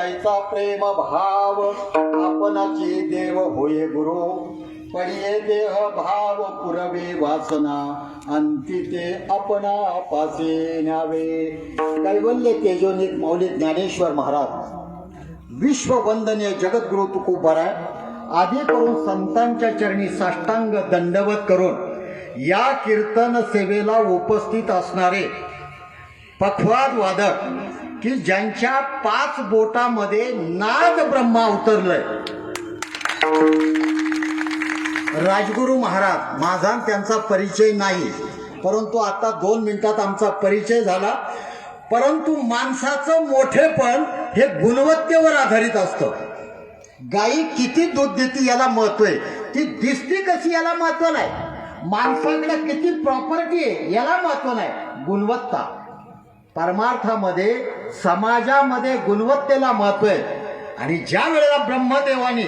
वाटायचा प्रेम भाव आपणाची देव होय गुरु पडिये देह भाव पुरवे वासना अंती ते आपणा पासे न्यावे. कैवल्य तेजोनिक मौली ज्ञानेश्वर महाराज विश्ववंदनीय जगद्गुरु तुकोबाराय आदी करून संतांच्या चरणी साष्टांग दंडवत करून या कीर्तन सेवेला उपस्थित असणारे पखवाद वादक की ज्यांच्या 5 बोटामध्ये नाद ब्रह्मा उतरलंय, राजगुरु महाराज. माझा त्यांचा परिचय नाही, परंतु आता 2 मिनिटात आमचा परिचय झाला. परंतु माणसाचं मोठेपण हे गुणवत्तेवर आधारित असतं. गाई किती दूध देते याला महत्व आहे, ती दिसती कशी याला महत्व नाही. माणसाकडे किती प्रॉपर्टी आहे याला महत्व नाही, गुणवत्ता. परमार्थामध्ये समाजामध्ये गुणवत्तेला महत्व आहे. आणि ज्या वेळेला ब्रह्मदेवाने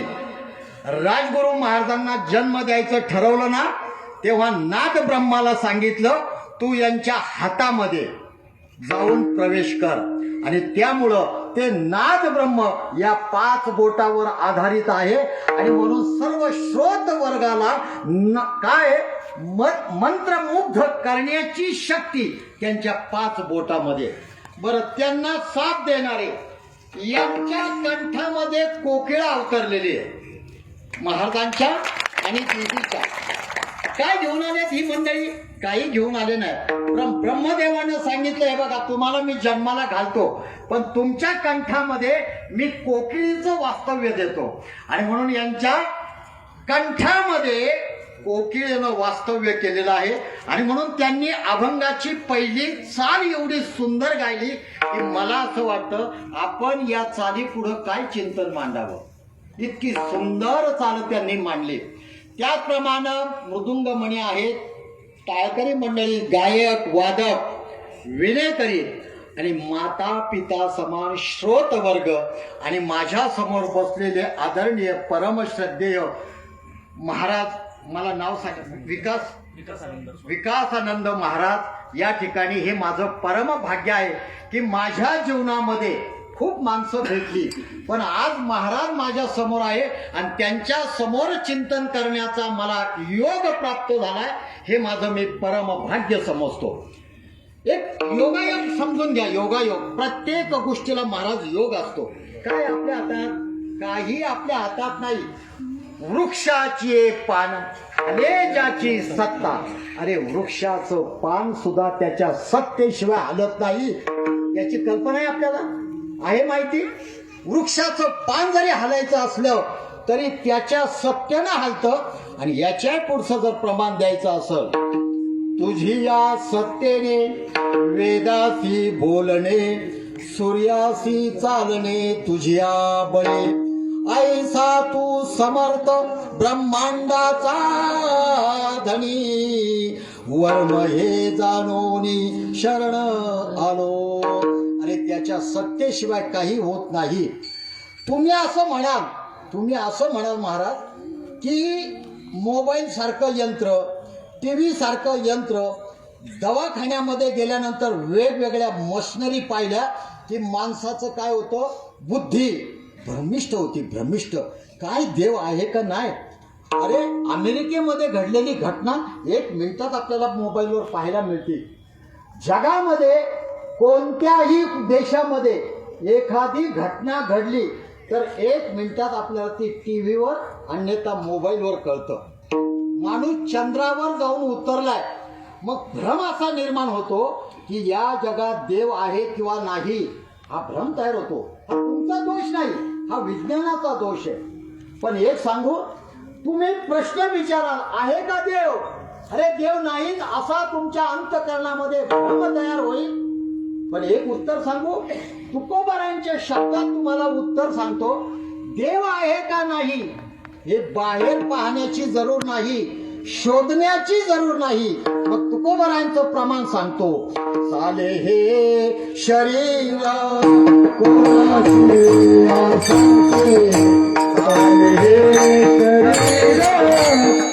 राजगुरु महाराजांना जन्म द्यायचं ठरवलं ना, तेव्हा नाद ब्रह्माला सांगितलं तू यांच्या हातामध्ये जाऊन प्रवेश कर. आणि त्यामुळं ते नाद ब्रह्म या 5 बोटावर आधारित आहे. आणि म्हणून सर्व श्रोत वर्गाला काय मंत्रमुग्ध करण्याची शक्ती त्यांच्या 5 बोटामध्ये. बरं, त्यांना साथ देणारे यांच्या कंठामध्ये कोकिळा अवतरलेली आहे महाराजांच्या आणि देवीच्या. काय घेऊन आलेत ही मंडळी? काही घेऊन आले नाही. ब्रह्मदेवानं सांगितलं हे बघा तुम्हाला मी जन्माला घालतो, पण तुमच्या कंठामध्ये मी कोकिळीचं वास्तव्य देतो. आणि म्हणून यांच्या कंठामध्ये कोकिळेनं वास्तव्य केलेलं आहे. आणि म्हणून त्यांनी अभंगाची पहिली चाल एवढी सुंदर गायली की मला असं वाटतं आपण या चाली पुढं काय चिंतन मांडावं. इतकी सुंदर चाल त्यांनी मांडली. त्याचप्रमाणे मृदुंगमणी आहेत, टाळकरी मंडळी, गायक, वादक, विनेकरी आणि माता पिता समान श्रोत वर्ग आणि माझ्या समोर बसलेले आदरणीय परमश्रद्धेय महाराज, मला नाव सांग, विकासानंद महाराज. या ठिकाणी हे माझं परम भाग्य आहे की माझ्या जीवनामध्ये खूप माणसं भेटली, पण आज महाराज माझ्या समोर आहे आणि त्यांच्या समोर चिंतन करण्याचा मला योग प्राप्त झालाय. हे माझं मी परम भाग्य समजतो. एक योगायोग समजून घ्या. योगायोग प्रत्येक गोष्टीला महाराज योग असतो. काय आपल्या हातात? काही आपल्या हातात नाही. वृक्षाची पान हले ज्याची सत्ता. अरे वृक्षाचं पान सुद्धा त्याच्या सत्तेशिवाय हलत नाही. याची कल्पना आहे आपल्याला, आहे माहिती? वृक्षाचं पान जरी हलायचं असलं तरी त्याच्या सत्तेनं हलतं. आणि याच्या पुढचं जर प्रमाण द्यायचं असेल, तुझी या सत्तेने वेदासी बोलणे, सूर्यासी चालणे तुझ्या बळे, ऐसा तू समर्थ ब्रह्मांडाचा धनी, वर्म हे जाणोनी शरण आलो. अरे त्याच्या सत्तेशिवाय काही होत नाही. तुम्ही असं म्हणाल महाराज की मोबाईल सारखं यंत्र, टीव्ही सारखं यंत्र, दवाखान्यामध्ये गेल्यानंतर वेगवेगळ्या मशिनरी पाहिल्या की माणसाचं काय होतं, बुद्धी भ्रमिष्ट होती. भ्रमिष्ट काय देव आहे का नाही? अरे अमेरिकेमध्ये घडलेली घटना 1 मिनिटात आपल्याला मोबाईलवर पाहायला मिळते. जगामध्ये कोणत्याही देशामध्ये एखादी घटना घडली तर 1 मिनिटात आपल्याला ती टीव्हीवर अन्यथा मोबाईलवर कळतं. माणूस चंद्रावर जाऊन उतरलाय, मग भ्रम असा निर्माण होतो की या जगात देव आहे किंवा नाही. हा भ्रम तयार होतो. हा तुमचा दोष नाही, हा विज्ञानाचा दोष आहे. पण एक सांगू, तुम्ही प्रश्न विचाराल आहे का देव? अरे देव नाहीच असा तुमच्या अंतःकरणामध्ये भ्रम तयार होईल. पण एक उत्तर सांगू, तुकोबारायांच्या शब्दात तुम्हाला उत्तर सांगतो. देव आहे का नाही हे बाहेर पाहण्याची जरूर नाही, शोधण्याची जरूर नाही. मग तुकोबारायांचं प्रमाण सांगतो. साले हे शरीर कोणाचे आसंते, साले हे शरीर